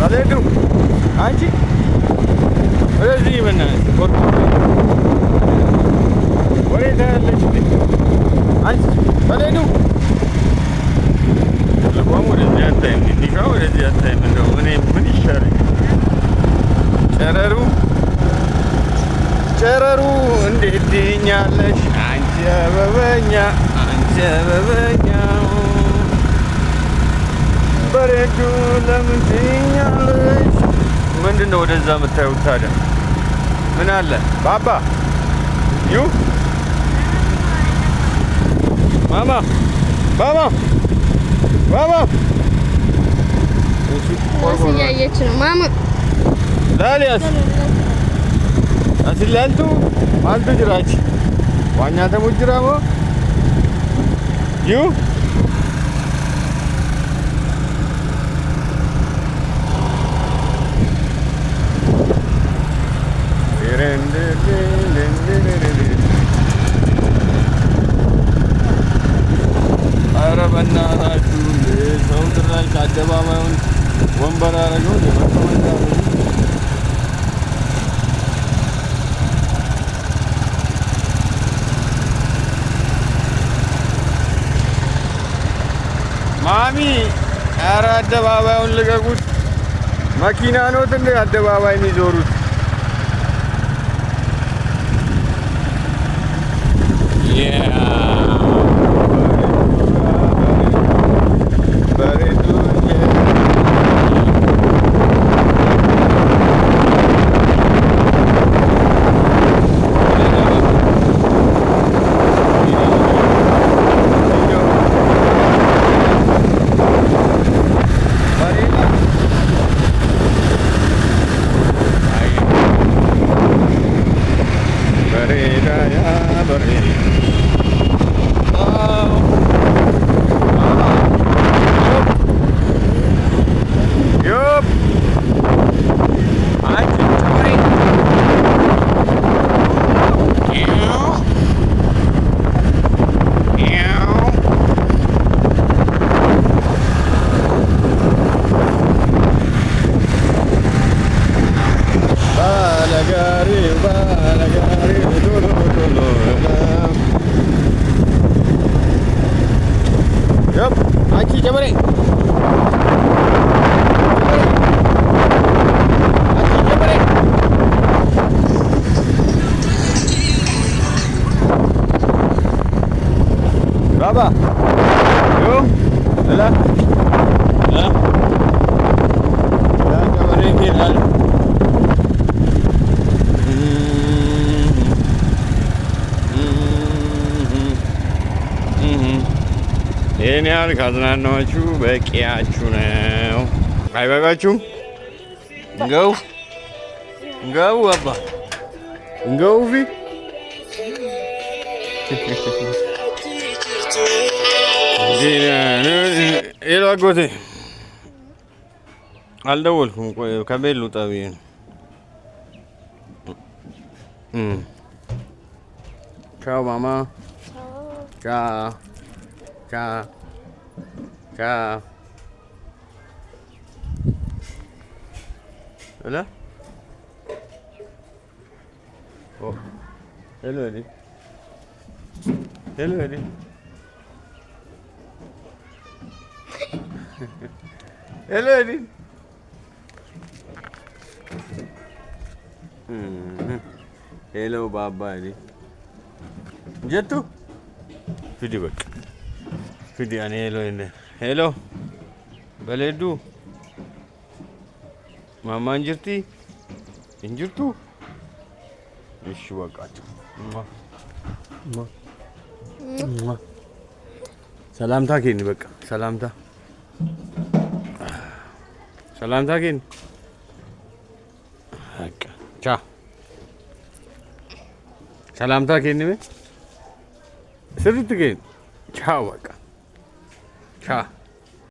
ባለዱ አንቺ ወደዚህ በእናትሽ ቆርቆሮ ወዴት ያለሽ አንቺ ባለዱ ልቋም ወደዚህ አታይም ትንሿ ወደዚህ አታይም እንደው ምን ይሻለኝ ጨረሩ እንዴት ትይኛለሽ አንቺ አበበኛ በሬዱ ለምን ትይኛለሽ? ምንድን ነው ወደዛ የምታዩት ታዲያ? ምን አለ ባባ ዩ ማማ ባባ እያየች ነው ማማ ዳሊያስ አስላልቱ ማልቱ ጅራች ዋኛ ተሙጅራሞ ዩ ኧረ በእናታችሁ ሰው ድራሽ አደባባዩን ወንበር አደረገው የመቀመጫ ማሚ ኧረ አደባባዩን ልቀቁት። መኪና ኖት እንደ አደባባይ የሚዞሩት Aquí, llamaré. Baba. Yo. Hola. Hola. Ya, llamaré que dale. ይህን ያህል ካዝናናችሁ በቂያችሁ ነው። አይበቃችሁም? እንገቡ አባ እንገቡ ፊ ሄሎ አጎቴ አልደወልኩም። ከቤት ልውጣ ብዬ ነው። ቻው ማማ። ቻው ቻው ቻው። Hola. Oh. Hello, Eddie. Hello, Eddie. Hello, Eddie. Hello, Baba, Eddie. Jettu? Fidi bak. Fidi ane hello inde. Hello. Baledu. Mama injirti? Injirtu? እሺ በቃችሁ። ሰላምታ ኬን በቃ ሰላምታ ኬን በቃ ቻ ሰላምታ ኬን ስርት ኬን ቻው በቃ ቻ